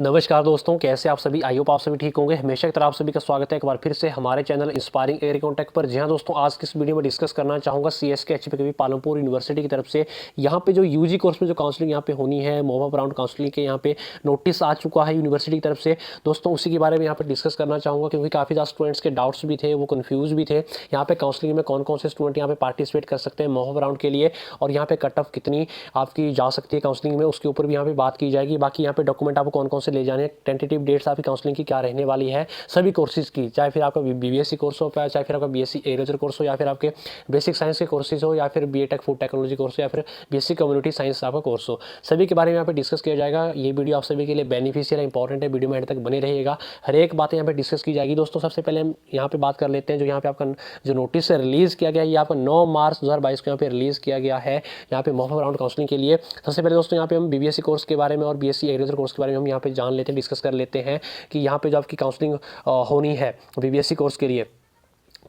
नमस्कार दोस्तों, कैसे आप सभी। आई होप आप सभी ठीक होंगे। हमेशा की तरह आप सभी का स्वागत है एक बार फिर से हमारे चैनल इंस्पायरिंग एग्री कॉन्टेक्ट पर। जी हाँ दोस्तों, आज की इस वीडियो में डिस्कस करना चाहूँगा सीएसके एचपीकेवी पालमपुर यूनिवर्सिटी की तरफ से यहाँ पे जो यूजी कोर्स में जो काउंसलिंग यहाँ पे होनी है, मॉब ऑफ राउंड काउंसलिंग के यहाँ पे नोटिस आ चुका है यूनिवर्सिटी की तरफ से। दोस्तों उसी के बारे में यहाँ पर डिस्कस करना चाहूँगा, क्योंकि काफ़ी ज़्यादा स्टूडेंट्स के डाउट्स भी थे, वो कन्फ्यूज़ भी थे। यहाँ पे काउंसलिंग में कौन कौन से स्टूडेंट यहाँ पे पार्टिसिपेट कर सकते हैं मॉब ऑफ राउंड के लिए, और यहाँ पे कट ऑफ कितनी आपकी जा सकती है काउंसलिंग में, उसके ऊपर भी यहाँ पे बात की जाएगी। बाकी यहाँ पे डॉक्यूमेंट आपको कौन कौन से ले जाने हैं, टेंटेटिव डेट्स आपकी काउंसलिंग की क्या रहने वाली है सभी कोर्सेज की, चाहे फिर आपका बीबीएससी कोर्स हो, चाहे फिर आपका बीएससी एग्रीकल्चर कोर्स हो, या फिर आपके बेसिक साइंस के कोर्सेज हो, या फिर बीटेक फूड टेक्नोलॉजी कोर्स हो, या फिर बीएससी कम्युनिटी साइंस आपका कोर्स हो, सभी के बारे में यहाँ पे डिस्कस किया जाएगा। ये वीडियो आप सभी के लिए बेनिफिशियल इंपॉर्टेंट है, वीडियो में एंड तक बने रहिएगा, हर एक बातें यहाँ पे डिस्कस की जाएगी। दोस्तों सबसे पहले हम यहाँ पे बात कर लेते हैं जो यहाँ पे आपका जो नोटिस रिलीज़ किया गया है, ये आपका 9 मार्च 2022 को यहाँ पे रिलीज़ किया गया है यहाँ पे मॉब ऑफ राउंड काउंसलिंग के लिए। सबसे पहले दोस्तों यहाँ पे हम बीबीएससी कोर्स के बारे में और बीएससी एग्रीकल्चर कोर्स के बारे में हम यहाँ पे जान लेते हैं, डिस्कस कर लेते हैं कि यहाँ पे जो आपकी काउंसलिंग होनी है बीबीएससी कोर्स के लिए,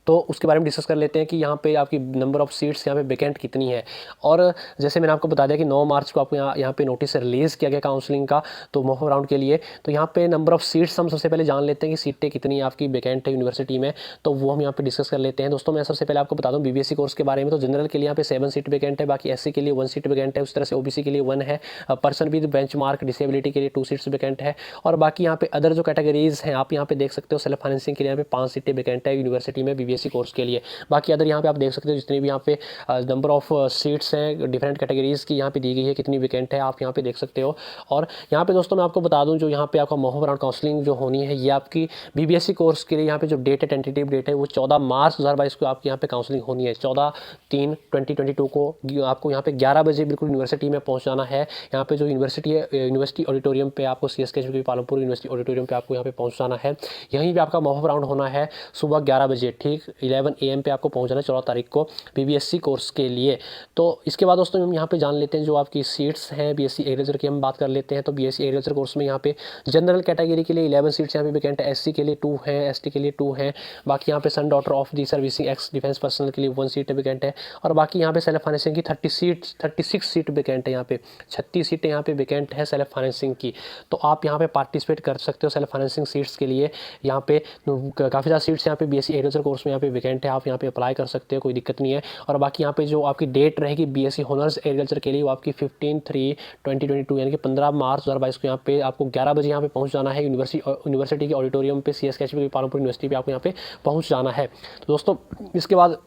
तो उसके बारे में डिस्कस कर लेते हैं कि यहाँ पे आपकी नंबर ऑफ सीट्स यहाँ पे वैकेंट कितनी है। और जैसे मैंने आपको बता दिया कि 9 मार्च को आपको यहाँ पे नोटिस रिलीज़ किया गया काउंसलिंग का, तो मॉब ऑफ राउंड के लिए। तो यहाँ पे नंबर ऑफ सीट्स हम सबसे पहले जान लेते हैं कि सीटें कितनी आपकी वैकेंट है यूनिवर्सिटी में, तो वो हम यहाँ पे डिस्कस कर लेते हैं। दोस्तों मैं सबसे पहले आपको बता दूँ बीबीएससी कोर्स के बारे में, तो जनरल के लिए यहाँ पे 7 सीट वैकेंट है, बाकी एससी के लिए 1 सीट वैकेंट है, उस तरह से ओबीसी के लिए 1 है, person with bench mark disability के लिए 2 सीट्स वैकेंट है। और बाकी यहाँ पे अदर जो कैटेगरीज हैं आप यहाँ पे देख सकते हो, सेल्फ फाइनेंसिंग के लिए यहाँ पे 5 सीटें वैकेंट है यूनिवर्सिटी में बीबीएससी कोर्स के लिए। बाकी अदर यहाँ पे आप देख सकते हो जितनी भी यहाँ पे नंबर ऑफ सीट्स हैं डिफरेंट कैटेगरीज की यहाँ पे दी गई है, कितनी वैकेंट है आप यहाँ पे देख सकते हो। और यहाँ पे दोस्तों मैं आपको बता दूँ जो यहाँ पे आपका मॉब ऑफ राउंड काउंसलिंग जो होनी है, ये आपकी बीबीएससी कोर्स के लिए यहाँ पे जो डेट है, टेंटेटिव डेट है, वो 14 मार्च 2022 को आपकी यहाँ पे काउंसलिंग होनी है। 14/3/2022 को आपको यहाँ पे 11 बजे बिल्कुल यूनिवर्सिटी में पहुँचाना है। यहाँ पे जो यूनिवर्सिटी है, यूनिवर्सिटी ऑडिटोरियम पे आपको सीएसके पालमपुर यूनिवर्सिटी ऑडिटोरियम पे आपको यहाँ पे पहुँचाना है। यहीं पे आपका मॉब ऑफ राउंड होना है सुबह 11 बजे, ठीक 11 AM पे आपको पहुंचना है 14 तारीख को बीबीएससी कोर्स के लिए। तो इसके बाद दोस्तों हम यहाँ पे जान लेते हैं जो आपकी सीट्स हैं बीएससी एग्रीकल्चर की हम बात कर लेते हैं। तो बीएससी एग्रीकल्चर कोर्स में यहाँ पे जनरल कैटेगरी के लिए 11 सीट्स यहाँ पे वैकेंट है, एससी के लिए 2 हैं, एसटी के लिए 2 हैं। बाकी यहाँ पे son daughter of the servicing x defence personnel के लिए 1 सीट वैकेंट है। और बाकी यहाँ पे सेल्फ फाइनेंसिंग की 36 सीट वैकेंट है, यहाँ पे 36 सीटें यहाँ पे वैकेंट है सेल्फ फाइनेंसिंग की। तो आप यहाँ पे पार्टिसिपेट कर सकते हो सेल्फ फाइनेंसिंग सीट्स के लिए। यहाँ पे काफ़ी ज़्यादा सीट्स यहाँ पे बीएससी एग्रीकल्चर कोर्स में यहाँ पे वैकेंट है, आप यहाँ पे अप्लाई कर सकते हो, कोई दिक्कत नहीं है। और बाकी यहाँ पे जो आपकी डेट रहेगी बीएससी ऑनर्स एग्रीकल्चर के लिए, वो आपकी 15/3/2022 यानी कि 15 मार्च 2022 को यहाँ पे आपको 11 बजे यहाँ पे पहुँच जाना है यूनिवर्सिटी के ऑडिटोरियम पे, सीएसके पालमपुर यूनिवर्सिटी पे आपको यहाँ पे पहुँच जाना है। तो दोस्तों इसके बाद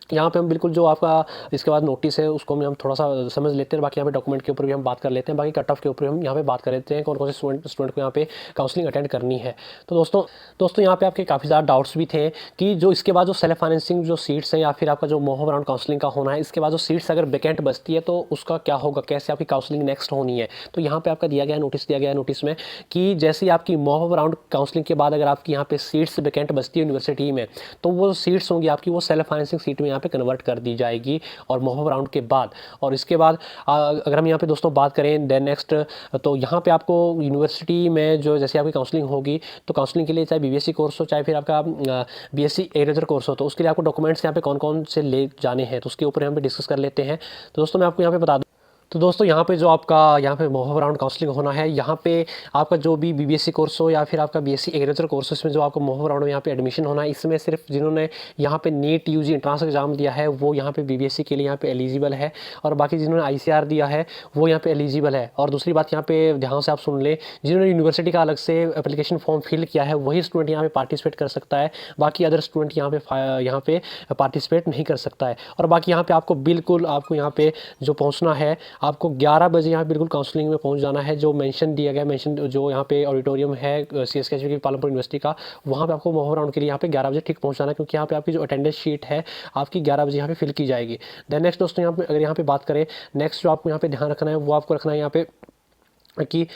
यहाँ पे हम बिल्कुल जो आपका इसके बाद नोटिस है उसको हम थोड़ा सा समझ लेते हैं। बाकी यहाँ पे डॉक्यूमेंट के ऊपर भी हम बात कर लेते हैं, बाकी कट ऑफ के ऊपर हम यहाँ पे बात कर लेते हैं कौन कौन से स्टूडेंट को यहाँ पे काउंसलिंग अटेंड करनी है। तो दोस्तों यहाँ पे आपके काफ़ी ज़्यादा डाउट्स भी थे कि जो इसके बाद जो सेल्फ फाइनेंसिंग जो सीट्स हैं या फिर आपका जो मॉब ऑफ राउंड काउंसलिंग का होना है, इसके बाद जो सीट्स अगर वैकेंट बचती है तो उसका क्या होगा, कैसे आपकी काउंसलिंग नेक्स्ट होनी है। तो यहाँ पे आपका दिया गया नोटिस में कि जैसे आपकी मॉब ऑफ राउंड काउंसलिंग के बाद अगर आपकी यहाँ पे सीट्स वैकेंट बचती है यूनिवर्सिटी में, तो वो सीट्स होंगी आपकी वो सेल्फ फाइनेंसिंग सीट में यहाँ पे कन्वर्ट कर दी जाएगी और मॉब ऑफ राउंड के बाद। और इसके बाद अगर हम यहाँ पे दोस्तों बात करें देन नेक्स्ट, तो यहाँ पे आपको यूनिवर्सिटी में जो जैसे आपकी काउंसलिंग होगी, तो काउंसलिंग के लिए चाहे बीबीएससी कोर्स हो चाहे फिर आपका बीएससी एग्रीकल्चर कोर्स हो, तो उसके लिए आपको डॉक्यूमेंट्स यहाँ पे कौन कौन से ले जाने हैं, तो उसके ऊपर यहाँ पे डिस्कस कर लेते हैं। तो दोस्तों मैं आपको यहाँ पे बता दूँ, तो दोस्तों यहाँ पे जो आपका यहाँ पे मॉब ऑफ राउंड काउंसलिंग होना है, यहाँ पे आपका जो भी बीबीएससी कोर्स हो या फिर आपका बीएससी एग्रीकल्चर कोर्स हो, इसमें जो आपको मॉब ऑफ राउंड में यहाँ पे एडमिशन होना है, इसमें सिर्फ जिन्होंने यहाँ पे नीट यूजी एंट्रेंस एग्जाम दिया है वो यहाँ पे बीबीएससी के लिए यहाँ पे एलिजिबल है, और बाकी जिन्होंने आईसीआर दिया है वो यहाँ पे एलिजिबल है। और दूसरी बात यहाँ पे ध्यान से आप सुन लें, जिन्होंने यूनिवर्सिटी का अलग से एप्लीकेशन फॉर्म फिल किया है वही स्टूडेंट यहाँ पे पार्टिसिपेट कर सकता है, बाकी अदर स्टूडेंट यहाँ पे पार्टिसिपेट नहीं कर सकता है। और बाकी यहाँ पे आपको बिल्कुल आपको यहाँ पे जो पहुँचना है, आपको 11 बजे यहाँ बिल्कुल काउंसलिंग में पहुँच जाना है। जो मेंशन दिया गया, मेंशन जो यहाँ पे ऑडिटोरियम है सीएसके पालमपुर यूनिवर्सिटी का, वहाँ पे आपको मॉब ऑफ राउंड के लिए यहाँ पे 11 बजे ठीक पहुँचाना है, क्योंकि यहाँ पे आपकी जो अटेंडेंस शीट है आपकी 11 बजे यहाँ पे फिल की जाएगी। देन नेक्स्ट दोस्तों यहाँ पे अगर यहाँ पे बात करें, नेक्स्ट जो आपको यहाँ पे ध्यान रखना है वो आपको रखना है यहाँ पे कि,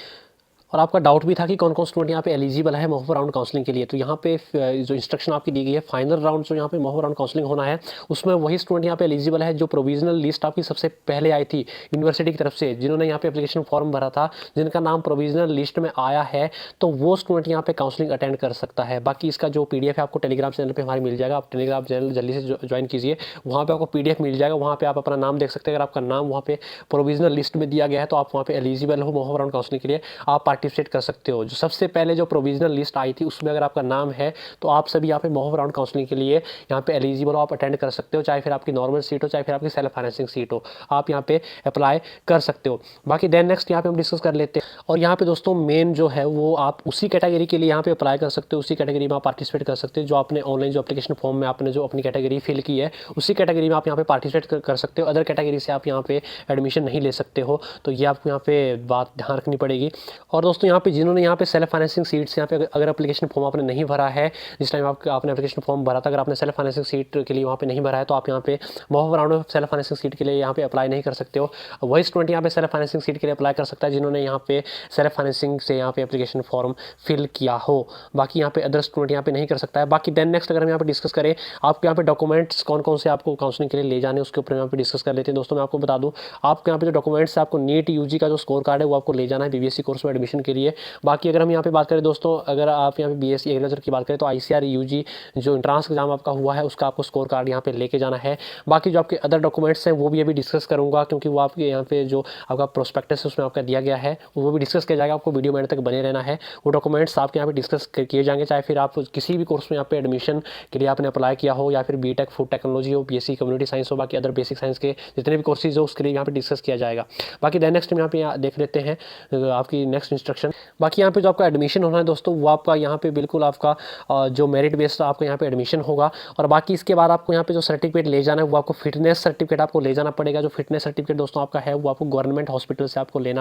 और आपका डाउट भी था कि कौन कौन स्टूडेंट यहाँ पे एलिजिबल है मॉब ऑफ राउंड काउंसलिंग के लिए, तो यहाँ पे जो इंस्ट्रक्शन आपकी दी गई है, फाइनल राउंड जो यहाँ पे मॉब ऑफ राउंड काउंसलिंग होना है उसमें वही स्टूडेंट यहाँ पे एलिजिबल है जो प्रोविजनल लिस्ट आपकी सबसे पहले आई थी यूनिवर्सिटी की तरफ से, जिन्होंने यहाँ पे एप्लीकेशन फॉर्म भरा था, जिनका नाम प्रोविजनल लिस्ट में आया है, तो वो स्टूडेंट यहाँ पे काउंसलिंग अटेंड कर सकता है। बाकी इसका जो PDF है आपको टेलीग्राम चैनल पर हमारी मिल जाएगा, आप टेलीग्राम चैनल जल्दी से ज्वाइन कीजिए, वहाँ पर आपको PDF मिल जाएगा, वहाँ पर आप अपना नाम देख सकते हैं। अगर आपका नाम वहाँ पे प्रोविजनल लिस्ट में दिया गया है तो आप वहाँ पे एलिजिबल हो मॉब ऑफ राउंड काउंसलिंग के लिए, आप पार्टिसिपेट कर सकते हो। जो सबसे पहले जो प्रोविजनल लिस्ट आई थी उसमें अगर आपका नाम है तो आप सभी यहाँ पे मोह राउंड काउंसलिंग के लिए यहाँ पे एलिजिबल हो, आप अटेंड कर सकते हो, चाहे फिर आपकी नॉर्मल सीट हो चाहे फिर आपकी सेल्फ फाइनेंसिंग सीट हो, आप यहाँ पे अप्लाई कर सकते हो। बाकी देन नेक्स्ट यहाँ पे हम डिस्कस कर लेते हैं। और यहाँ पे दोस्तों मेन जो है वो आप उसी कैटेगरी के लिए यहाँ पे अप्लाई कर सकते हो, उसी कैटेगरी में आप पार्टिसिपेट कर सकते हो जो आपने ऑनलाइन जो एप्लीकेशन फॉर्म में आपने जो अपनी कैटेगरी फिल की है उसी कैटेगरी में आप यहाँ पे पार्टिसिपेट कर सकते हो। अदर कैटेगरी से आप यहाँ पे एडमिशन नहीं ले सकते हो, तो ये आपको यहाँ पे बात ध्यान रखनी पड़ेगी। और दोस्तों यहाँ पे जिन्होंने यहाँ पे सेल्फ फाइनेंसिंग सीट्स यहाँ पे अगर एप्लीकेशन फॉर्म आपने नहीं भरा है, जिस टाइम आपने एप्लीकेशन फॉर्म भरा था, अगर आपने सेल्फ फाइनेंसिंग सीट के लिए वहाँ पे नहीं भरा है तो आप यहाँ पे मोह राउंड में सेल्फ फाइनेंसिंग सीट के लिए यहाँ पे अप्लाई नहीं कर सकते हो। वही स्टूडेंट यहाँ पे सेल्फ फाइनेंसिंग सीट के लिए अप्लाई कर सकता है जिन्होंने यहाँ पे सेल्फ फाइनेंसिंग से यहाँ पे एप्लीकेशन फॉर्म फिल किया हो। बाकी यहाँ पे अदर स्टूडेंट यहाँ पे नहीं कर सकता है। बाकी देन नेक्स्ट अगर हम यहाँ पे डिस्कस करें आपके यहाँ पे डॉक्यूमेंट्स कौन कौन से आपको काउंसलिंग के लिए ले जाने उसके ऊपर यहाँ पे डिस्कस कर लेते हैं। दोस्तों मैं आपको बता दूँ, आपके यहाँ पे जो डॉक्यूमेंट्स है, आपको नीट यूजी का जो स्कोर कार्ड है वो आपको ले जाना है बीबीएससी कोर्स में एडमिशन के लिए। बाकी अगर हम यहाँ पे बात करें दोस्तों, अगर आप यहाँ पे बीएससी एग्रीकल्चर की बात करें तो आईसीआर यूजी जो एंट्रेंस एग्जाम आपका हुआ है उसका आपको स्कोर कार्ड यहाँ पे लेके जाना है। बाकी जो आपके अदर डॉक्यूमेंट्स हैं वो भी अभी डिस्कस करूँगा, क्योंकि वो आपके यहाँ पे जो आपका प्रोस्पेक्टस है उसमें आपका दिया गया है वो भी डिस्कस किया जाएगा। आपको वीडियो में तक बने रहना है, वो डॉक्यूमेंट्स आपके यहाँ पे डिस्कस किए जाएंगे, चाहे फिर आप किसी भी कोर्स में यहाँ पे एडमिशन के लिए आपने अप्लाई किया हो या फिर बीटेक फूड टेक्नोलॉजी हो, बीएससी कम्युनिटी साइंस हो, बाकी अदर बेसिक साइंस के जितने भी कोर्सेज हो उसके लिए यहाँ पे डिस्कस किया जाएगा। बाकी देन नेक्स्ट यहाँ पे देख लेते हैं आपकी नेक्स्ट इंस्ट्रक्शन। बाकी यहाँ पे जो आपका एडमिशन होना है दोस्तों वो आपका यहाँ पे बिल्कुल आपका जो मेरिट बेस्ड आपका यहाँ पे एडमिशन होगा। और बाकी इसके बाद आपको यहाँ पे जो सर्टिफिकेट ले जाना है वो आपको फिटनेस सर्टिफिकेट आपको ले जाना पड़ेगा। जो फिटनेस सर्टिफिकेट दोस्तों आपका है वो आपको गवर्नमेंट हॉस्पिटल से आपको ले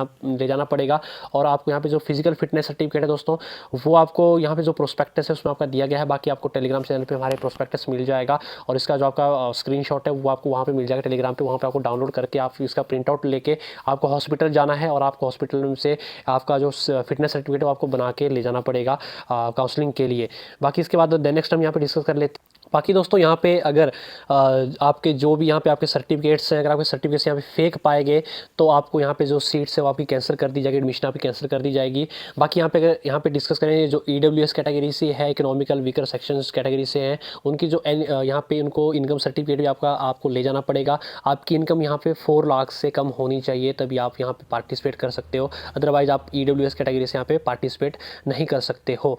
जाना पड़ेगा। और आपको यहाँ पे जो फिजिकल फिटनेस सर्टिफिकेट है दोस्तों वो आपको यहाँ पे जो प्रोस्पेक्टस है उसमें आपका दिया गया है। बाकी आपको टेलीग्राम चैनल पे हमारे प्रोस्पेक्टस मिल जाएगा और इसका जो आपका स्क्रीनशॉट है वो आपको वहाँ पे मिल जाएगा टेलीग्राम पे। वहाँ पे आपको डाउनलोड करके आप इसका प्रिंट आउट लेके आपको हॉस्पिटल जाना है और आपको हॉस्पिटल से आपका जो फिटनेस सर्टिफिकेट है आपको बना के ले जाना पड़ेगा काउंसलिंग के लिए। बाकी इसके बाद नेक्स्ट हम यहाँ पे डिस्कस कर लेते हैं। बाकी दोस्तों यहाँ पे अगर आपके जो भी यहाँ पे आपके सर्टिफिकेट्स हैं, अगर आपके सर्टिफिकेट्स यहाँ पे फेक पाए गए तो आपको यहाँ पे जो सीट्स है वो आपकी कैंसिल कर दी जाएगी, एडमिशन आपकी कैंसिल कर दी जाएगी। बाकी यहाँ पे अगर यहाँ पे डिस्कस करें जो ईडब्ल्यूएस कैटेगरी से है, इकोनॉमिकल वीकर सेक्शंस कैटेगरी से हैं, उनकी जो यहाँ पे उनको इनकम सर्टिफिकेट भी आपको ले जाना पड़ेगा। आपकी इनकम यहाँ पे 4 लाख से कम होनी चाहिए तभी आप यहाँ पे पार्टिसिपेट कर सकते हो, अदरवाइज आप ईडब्ल्यूएस कैटेगरी से यहाँ पे पार्टिसिपेट नहीं कर सकते हो।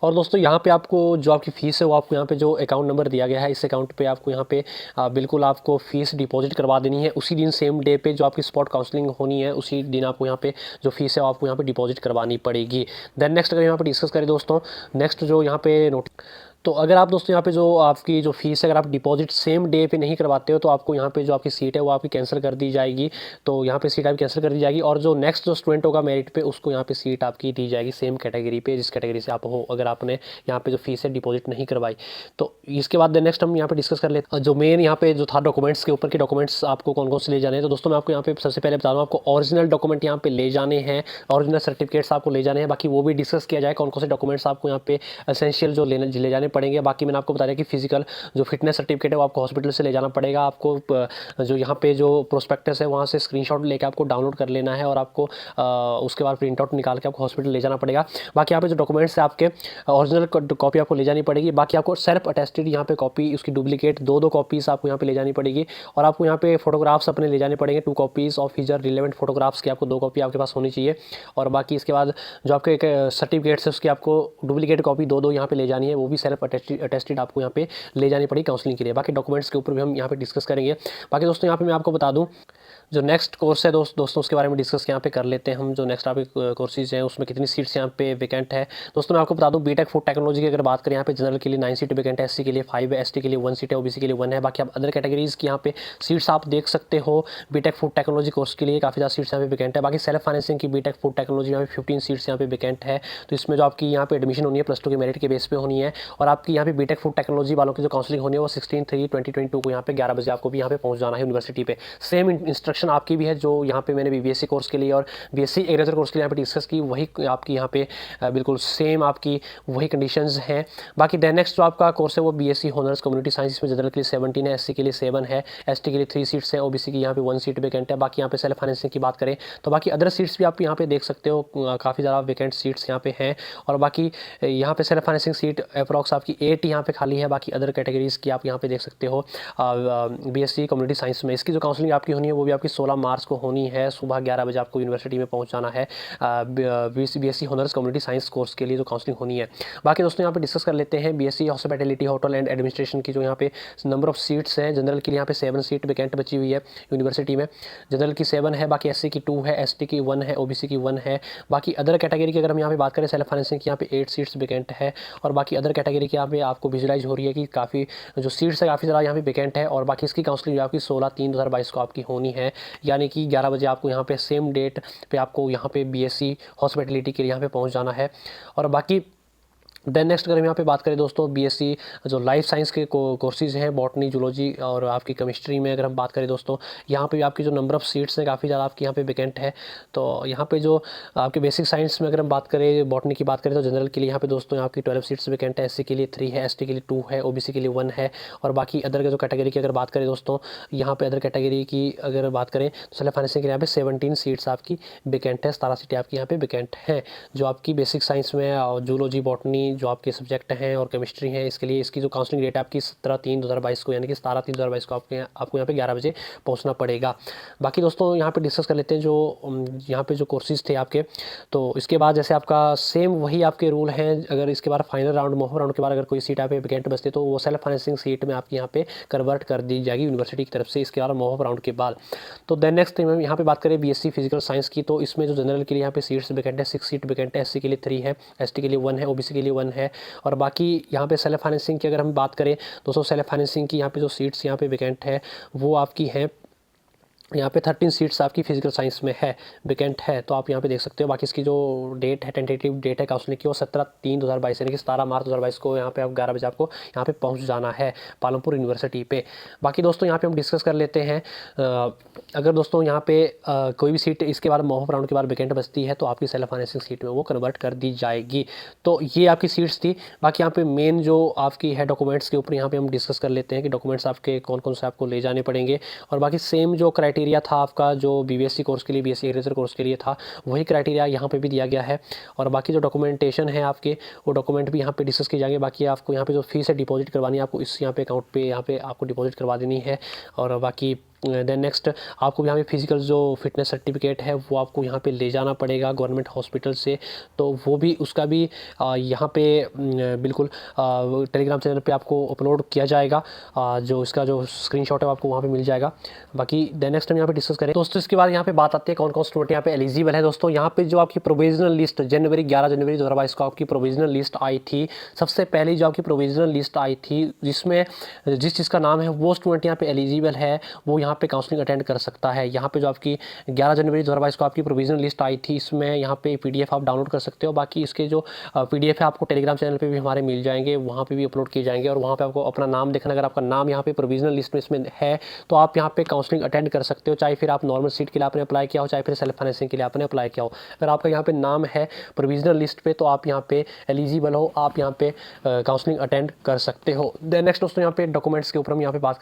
और दोस्तों यहाँ पे आपको जो आपकी फ़ीस है वो आपको यहाँ पे जो अकाउंट नंबर दिया गया है इस अकाउंट पे आपको यहाँ पे बिल्कुल आपको फ़ीस डिपॉजिट करवा देनी है। उसी दिन सेम डे पे जो आपकी स्पॉट काउंसलिंग होनी है उसी दिन आपको यहाँ पे जो फ़ीस है आपको यहाँ पे डिपॉजिट करवानी पड़ेगी। देन नेक्स्ट अगर यहाँ पे डिस्कस करें दोस्तों, नेक्स्ट जो यहाँ पे तो अगर आप दोस्तों यहाँ पे जो आपकी जो फ़ीस है अगर आप डिपॉजिट सेम डे पे नहीं करवाते हो तो आपको यहाँ पे जो आपकी सीट है वो आपकी कैंसिल कर दी जाएगी। तो यहाँ पे सीट आपकी कैंसिल कर दी जाएगी और जो नेक्स्ट जो स्टूडेंट होगा मेरिट पे उसको यहाँ पे सीट आपकी दी जाएगी सेम कैटेगरी पे जिस कैटेगरी से आप हो, अगर आपने यहाँ पे जो फीस है डिपॉजिट नहीं करवाई। तो इसके बाद नेक्स्ट हम यहाँ पे डिस्कस कर लेते हैं जो मेन यहाँ पे जो था डॉक्यूमेंट्स के ऊपर के डॉक्यूमेंट्स आपको कौन कौन से ले जाने हैं। तो दोस्तों मैं आपको यहाँ पे सबसे पहले बता दूँ, आपको ओरिजिनल डॉक्यूमेंट यहाँ पे ले जाने हैं, ओरिजिनल सर्टिफिकेट्स आपको ले जाने हैं। बाकी वो भी डिस्कस किया जाए कौन कौन से डॉक्यूमेंट्स आपको यहाँ पे एसेंशियल जो ले जाने पड़ेंगे। बाकी मैंने आपको बता दिया कि फिजिकल जो फिटनेस सर्टिफिकेट है वो आपको हॉस्पिटल से ले जाना पड़ेगा। आपको जो यहाँ पे जो प्रोस्पेक्टस है वहाँ से स्क्रीनशॉट लेके आपको डाउनलोड कर लेना है और आपको उसके बाद प्रिंट आउट निकाल के आपको हॉस्पिटल ले जाना पड़ेगा। बाकी यहाँ पे जो डॉक्यूमेंट्स है आपके ओरिजिनल कॉपी आपको ले जानी पड़ेगी। बाकी आपको सेल्फ अटेस्टेड यहाँ पे कॉपी, उसकी डुप्लीकेट दो कॉपीज़ आपको यहाँ पे ले जानी पड़ेगी। और आपको यहाँ पे फोटोग्राफ्स अपने ले जाने पड़ेंगे, 2 copies of Heather relevant photographs की आपको 2 कॉपी आपके पास होनी चाहिए। और बाकी इसके बाद जो आपके सर्टिफिकेट्स है उसकी आपको डुप्लीकेट कॉपी 2 यहाँ पे ले जानी है, वो भी सेल्फ अटेस्टेड आपको यहाँ पे ले जानी पड़ी काउंसलिंग के लिए। बाकी डॉक्यूमेंट्स के ऊपर भी हम यहाँ पे डिस्कस करेंगे। बाकी दोस्तों यहाँ पे मैं आपको बता दूँ जो नेक्स्ट कोर्स है दोस्तों उसके बारे में डिस्कस यहाँ पे कर लेते हैं हम। जो नेक्स्ट आपके कोर्सेज हैं उसमें कितनी सीट्स यहाँ पे वैकेंट है। दोस्तों मैं आपको बता दूं बीटेक फूड टेक्नोलॉजी की अगर बात करें यहाँ पे जनरल के लिए 9 सीट वैकेंट है, एससी के लिए 5 है, एसटी के लिए 1 सीट है, ओबीसी के लिए 1 है। बाकी आप अदर कैटेगरीज़ की यहाँ पे सीट्स आप देख सकते हो। बीटेक फूड टेक्नोलॉजी कोर्स के लिए काफ़ी ज़्यादा सीट्स यहाँ पे वैकेंट है। बाकी सेल्फ फाइनेंसिंग की बीटेक फूड टेक्नोलॉजी यहाँ पे 15 सीट्स यहाँ पे वैकेंट है। तो इसमें जो आपकी यहाँ पे एडमिशन होनी है +2 के मेरिट के बेस पे होनी है। और आपकी यहाँ पे बीटेक फूड टेक्नोलॉजी वालों की जो काउंसलिंग होनी है वो 16/3/2022 को यहाँ पे 11 बजे आपको भी यहाँ पे पहुँच जाना है यूनिवर्सिटी पे। सेम इंस्ट्रक्शन आपकी भी है जो यहाँ पे मैंने बीबीएससी कोर्स के लिए और बीएससी एग्रीकल्चर कोर्स के लिए यहाँ पे डिस्कस की, वही आपकी यहाँ पे बिल्कुल सेम आपकी वही कंडीशंस हैं। बाकी देन नेक्स्ट जो आपका कोर्स है वो बीएससी ऑनर्स कम्युनिटी साइंस, इसमें जनरल के लिए 17 है, एससी के लिए 7 है, एसटी के लिए 3 सीट्स हैं, ओबीसी की यहाँ पे 1 सीट वैकेंट है। बाकी यहाँ पे सेल्फ फाइनेंसिंग की बात करें तो बाकी अदर सीट्स भी आप यहाँ पे देख सकते हो, काफ़ी ज़्यादा वैकेंट सीट्स यहाँ पे हैं। और बाकी यहाँ पे सेल्फ फाइनेंसिंग सीट अप्रॉक्स आपकी 8 यहाँ पे खाली है। बाकी अदर कैटेगरीज़ की आप यहाँ पे देख सकते हो बीएससी कम्युनिटी साइंस में इसकी जो काउंसलिंग आपकी होनी है वो भी आपकी 16 मार्च को होनी है। सुबह 11 बजे आपको यूनिवर्सिटी में पहुँच जाना है BSc honours community science course के लिए जो काउंसलिंग होनी है। बाकी दोस्तों यहाँ पे डिस्कस कर लेते हैं BSc hospitality hotel and administration की जो यहाँ पे नंबर ऑफ सीट्स हैं। जनरल के लिए यहाँ पे 7 सीट वैकेंट बची हुई है यूनिवर्सिटी में। जनरल की 7 है, बाकी एससी की 2 है, एसटी की 1 है, ओबीसी की 1 है। बाकी अदर कैटेगरी की अगर हम यहाँ पे बात करें सेल्फ फाइनेंसिंग की यहाँ पे 8 सीट्स वैकेंट है। और बाकी अदर कैटेगरी की यहाँ पे आपको विजुलाइज हो रही है कि काफ़ी जो सीट्स है काफ़ी ज़्यादा यहाँ पे वैकेंट है। और बाकी इसकी काउंसलिंग जो आपकी 16/3/2022 को आपकी होनी है, यानी कि 11 बजे आपको यहाँ पे सेम डेट पे आपको यहाँ पे बीएससी हॉस्पिटैलिटी के लिए यहाँ पे पहुँच जाना है। और बाकी देन नेक्स्ट अगर हम यहाँ पे बात करें दोस्तों बीएससी जो लाइफ साइंस के कोर्सेज हैं बॉटनी जूलॉजी और आपकी केमिस्ट्री में अगर हम बात करें दोस्तों यहाँ पे भी आपकी जो नंबर ऑफ़ सीट्स हैं काफ़ी ज़्यादा आपकी यहाँ पे वैकेंट है। तो यहाँ पे जो आपके बेसिक साइंस में अगर हम बात करें बॉटनी की बात करें तो जनरल के लिए यहाँ पे दोस्तों यहाँ की 12 सीट्स वैकेंट है। एससी के लिए 3 है, एसटी के लिए 2 है, ओबीसी के लिए 1 है। और बाकी अदर के जो कैटेगरी की अगर बात करें दोस्तों यहाँ पे अदर कैटेगरी की अगर बात करें तो सेल्फ फाइनेंसिंग के लिए यहाँ पे 17 सीट्स आपकी वैकेंट है। 17 सीटें आपकी यहाँ पे वैकेंट हैं। जो आपकी बेसिक साइंस में और जूलॉजी बॉटनी जो आपके सब्जेक्ट हैं और केमिस्ट्री है इसके लिए इसकी जो काउंसलिंग डेट है आपकी 17/3/2022 को, यानी कि 17/3/2022 को आपको यहाँ पे 11 बजे पहुँचना पड़ेगा। बाकी दोस्तों यहाँ पे डिस्कस कर लेते हैं जो यहाँ पे जो कोर्सेज थे आपके। तो इसके बाद जैसे आपका सेम वही आपके रूल हैं, अगर इसके बाद फाइनल राउंड मोहर राउंड के बाद अगर कोई सीट आप वैकेंट बचते तो वो सेल्फ फाइनेंसिंग सीट में आपकी यहाँ पे कन्वर्ट कर दी जाएगी यूनिवर्सिटी की तरफ से इसके बाद मोहर राउंड के बाद। तो देन नेक्स्ट यहाँ पे बात करें बीएससी फिजिकल साइंस की, तो इसमें जो जनरल के लिए यहाँ पे सीट्स वैकेंट है 6 सीट वैकेंट है। एससी के लिए 3 है, एसटी के लिए 1 है, ओबीसी के लिए 1 है। और बाकी यहाँ पे सेल्फ फाइनेंसिंग की अगर हम बात करें दोस्तों सेल्फ फाइनेंसिंग की यहाँ पे जो सीट्स यहाँ पे वैकेंट है वो आपकी हैं यहाँ पे 13 सीट्स आपकी फिजिकल साइंस में है वैकेंट है। तो आप यहाँ पे देख सकते हो। बाकी इसकी जो डेट है टेंटेटिव डेट है काउंसलिंग की वो 17/3/2022 यानी कि 17 मार्च 2022 को यहाँ पे आप 11 बजे आपको यहाँ पे पहुँच जाना है पालमपुर यूनिवर्सिटी पे। बाकी दोस्तों यहाँ पे हम डिस्कस कर लेते हैं अगर दोस्तों यहाँ पे कोई भी सीट इसके बाद मोहफ राउंड के बाद वैकेंट बचती है तो आपकी सेल्फ फाइनेंसिंग सीट में वो कन्वर्ट कर दी जाएगी। तो ये आपकी सीट्स थी। बाकी यहाँ पे मेन जो आपकी है डॉक्यूमेंट्स के ऊपर यहाँ पे हम डिस्कस कर लेते हैं कि डॉक्यूमेंट्स आपके कौन कौन से आपको ले जाने पड़ेंगे। और बाकी सेम जो क्राइटेरिया था आपका जो बीबीएससी कोर्स के लिए बीएससी एग्रीकल्चर कोर्स के लिए था वही क्राइटेरिया यहाँ पे भी दिया गया है। और बाकी जो डॉक्यूमेंटेशन है आपके वो डॉक्यूमेंट भी यहाँ पे डिस्कस किए जाएंगे। बाकी आपको यहाँ पे जो फीस है डिपॉजिट करवानी है आपको इस यहाँ पे अकाउंट पे यहाँ पे आपको डिपॉजिट करवा देनी है। और बाकी देन नेक्स्ट आपको यहाँ पे फिजिकल जो फिटनेस सर्टिफिकेट है वो आपको यहाँ पे ले जाना पड़ेगा गवर्नमेंट हॉस्पिटल से। तो वो भी उसका भी यहाँ पे बिल्कुल टेलीग्राम चैनल पे आपको अपलोड किया जाएगा। जो इसका जो स्क्रीनशॉट है आपको वहाँ पे मिल जाएगा। बाकी देन नेक्स्ट हम यहाँ पे डिस्कस करें दोस्तों इसके बाद यहाँ पे बात आती है कौन कौन स्टूडेंट यहाँ पे एलिजिबल है। दोस्तों यहाँ पे जो आपकी प्रोविजनल लिस्ट 11 जनवरी 2022 को आपकी प्रोविजनल लिस्ट आई थी। सबसे पहले जो आपकी प्रोविजनल लिस्ट आई थी जिसमें जिस चीज़ का नाम है वो स्टूडेंट यहाँ पे एलिजिबल है वो यहाँ पे काउंसलिंग अटेंड कर सकता है। यहाँ पे जो आपकी 11 जनवरी 2022 को आपकी प्रोविजनल लिस्ट आई थी इसमें यहाँ पे पीडीएफ आप डाउनलोड कर सकते हो। बाकी इसके जो पीडीएफ है आपको टेलीग्राम चैनल पे भी हमारे मिल जाएंगे, वहाँ पे भी अपलोड किए जाएंगे। और वहाँ पे आपको अपना नाम देखना, अगर आपका नाम यहाँ पे प्रोविजनल लिस्ट में इसमें है तो आप यहाँ पे काउंसलिंग अटेंड कर सकते हो। चाहे फिर आप नॉर्मल सीट के लिए आपने अप्लाई किया हो चाहे फिर सेल्फ फाइनेंसिंग के लिए आपने अप्लाई किया हो। अगर आपका यहाँ पे नाम है प्रोविजनल लिस्ट पे तो आप यहाँ पे एलिजिबल हो, आप यहाँ पे काउंसलिंग अटेंड कर सकते हो। देन नेक्स्ट दोस्तों यहाँ पे डॉक्यूमेंट्स के ऊपर हम यहाँ पे बात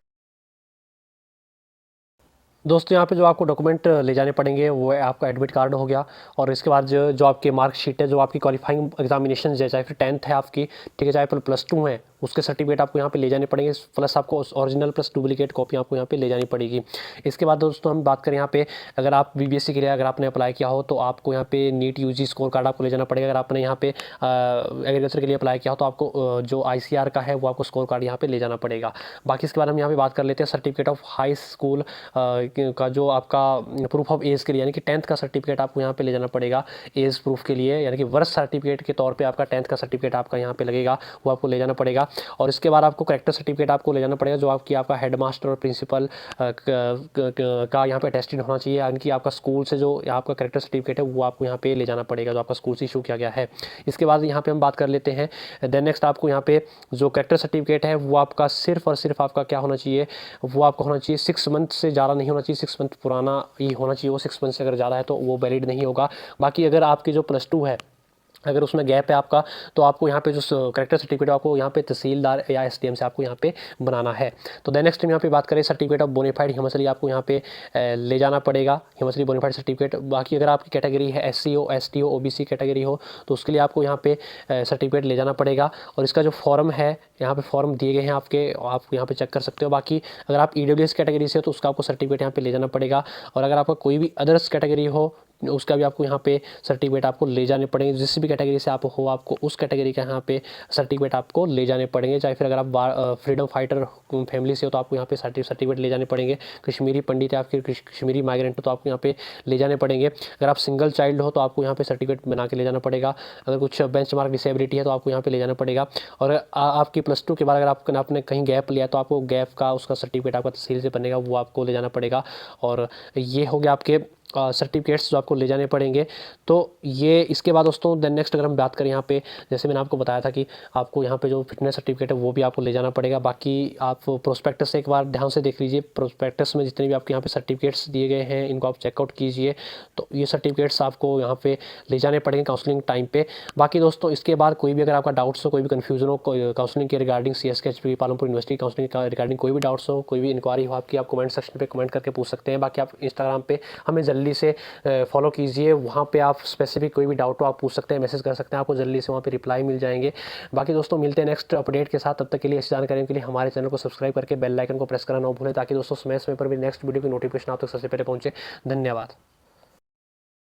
दोस्तों यहाँ पे जो आपको डॉक्यूमेंट ले जाने पड़ेंगे वो है आपका एडमिट कार्ड हो गया। और इसके बाद जो आपके मार्कशीट है जो आपकी क्वालिफाइंग एग्जामिनेशन है चाहे फिर 10th है आपकी, ठीक है, चाहे फिर +2 है उसके सर्टिफिकेट आपको यहाँ पे ले जाने पड़ेंगे। प्लस आपको ओरिजिनल प्लस डुप्लीकेट कॉपी आपको यहाँ पे ले जानी पड़ेगी। इसके बाद दोस्तों हम बात करें यहाँ पे अगर आप बीबीएससी के लिए अगर आपने अप्लाई किया हो तो आपको यहाँ पे नीट यूजी स्कोर कार्ड आपको ले जाना पड़ेगा। अगर आपने यहाँ पे एग्रीकल्चर के लिए अप्लाई किया हो तो आपको जो आईसीआर का है वो आपको स्कोर कार्ड यहाँ पे ले जाना पड़ेगा। बाकी इसके बाद हम यहाँ पे बात कर लेते हैं सर्टिफिकेट ऑफ हाई स्कूल का जो आपका प्रूफ ऑफ एज के लिए यानी कि 10th का सर्टिफिकेट आपको यहाँ पे ले जाना पड़ेगा एज प्रूफ के लिए, यानी कि वर्ष सर्टिफिकेट के तौर पे आपका 10th का सर्टिफिकेट आपका यहाँ पे लगेगा वो आपको ले जाना पड़ेगा। और इसके बाद आपको कैरेक्टर सर्टिफिकेट आपको ले जाना पड़ेगा जो आपका हेडमास्टर और प्रिंसिपल का यहाँ पे अटेस्टेड होना चाहिए, यानी कि आपका स्कूल से जो आपका कैरेक्टर सर्टिफिकेट है वो आपको यहाँ पे ले जाना पड़ेगा जो आपका स्कूल से इशू किया गया है। इसके बाद यहाँ पे हम बात कर लेते हैं देन नेक्स्ट आपको यहाँ पे जो कैरेक्टर सर्टिफिकेट है वो आपका सिर्फ और सिर्फ आपका क्या होना चाहिए, वो आपको होना चाहिए 6 मंथ से ज़्यादा नहीं होना चाहिए, 6 मंथ पुराना ही होना चाहिए। वो 6 मंथ से अगर ज़्यादा है तो वो वैलिड नहीं होगा। बाकी अगर आपकी जो +2 है अगर उसमें गैप है आपका तो आपको यहाँ पे जो करेक्टर सर्टिफिकेट आपको यहाँ पे तहसीलदार या एसडीएम से आपको यहाँ पे बनाना है। तो देन नेक्स्ट यहाँ पे बात करें सर्टिफिकेट ऑफ बोनाफाइड हिमसरी आपको यहाँ पे ले जाना पड़ेगा, हिमसरी बोनाफाइड सर्टिफिकेट। बाकी अगर आपकी कैटेगरी है एससी हो, एसटी हो, ओबीसी कैटेगरी हो तो उसके लिए आपको यहाँ पे सर्टिफिकेट ले जाना पड़ेगा। और इसका जो फॉर्म है यहाँ पे फॉर्म दिए गए हैं आपके, आप यहाँ पे चेक कर सकते हो। बाकी अगर आप ईडब्ल्यूएस कैटेगरी से हो तो उसका आपको सर्टिफिकेट यहाँ पे ले जाना पड़ेगा। और अगर आपका कोई भी अदर्स कैटेगरी हो उसका भी आपको यहाँ पे सर्टिफिकेट आपको ले जाने पड़ेंगे। जिस भी कैटेगरी से आप हो आपको उस कैटेगरी का यहाँ पे सर्टिफिकेट आपको ले जाने पड़ेंगे। चाहे फिर अगर आप फ्रीडम फाइटर फैमिली से हो तो आपको यहाँ पे सर्टिफिकेट ले जाने पड़ेंगे। कश्मीरी पंडित या फिर कश्मीरी माइग्रेंट हो तो आपको यहाँ पे ले जाने पड़ेंगे। अगर आप सिंगल चाइल्ड हो तो आपको यहाँ पे सर्टिफिकेट बना के ले जाना पड़ेगा। अगर कुछ बेंचमार्क डिसेबिलिटी है तो आपको यहाँ पे ले जाना पड़ेगा। और आपकी +2 के बाद अगर आपने कहीं गैप लिया तो आपको गैप का उसका सर्टिफिकेट आपका तहसील से बनेगा, वो आपको ले जाना पड़ेगा। और ये हो गया आपके सर्टिफिकेट्स जो आपको ले जाने पड़ेंगे। तो ये इसके बाद दोस्तों देन नेक्स्ट अगर हम बात करें यहाँ पे, जैसे मैंने आपको बताया था कि आपको यहाँ पे जो फिटनेस सर्टिफिकेट है वो भी आपको ले जाना पड़ेगा। बाकी आप प्रोस्पेक्टस से एक बार ध्यान से देख लीजिए, प्रोस्पेक्टस में जितने भी आपके यहाँ पे सर्टिफिकेट्स दिए गए हैं इनको आप चेकआउट कीजिए। तो ये सर्टिफिकेट्स आपको यहाँ पे ले जाने पड़ेंगे काउंसलिंग टाइम पे। बाकी दोस्तों इसके बाद कोई भी अगर आपका डाउट्स हो, कोई भी कन्फ्यूजन हो काउंसलिंग के regarding CSK Palampur university counselling का रिगार्डिंग कोई भी डाउट्स हो, कोई भी इंक्वायरी हो आपकी, आप कमेंट सेक्शन पे कमेंट करके पूछ सकते हैं। बाकी आप इंस्टाग्राम पे हमें जल्दी से फॉलो कीजिए, वहाँ पे आप स्पेसिफिक कोई भी डाउट हो आप पूछ सकते हैं, मैसेज कर सकते हैं, आपको जल्दी से वहाँ पे रिप्लाई मिल जाएंगे। बाकी दोस्तों मिलते हैं नेक्स्ट अपडेट के साथ। तब तक के लिए इस जानकारी के लिए हमारे चैनल को सब्सक्राइब करके बेल आइकन को प्रेस करना ना भूलें, ताकि दोस्तों समय समय पर भी नेक्स्ट वीडियो की नोटिफिकेशन आप तक सबसे पहले पहुँचे। धन्यवाद।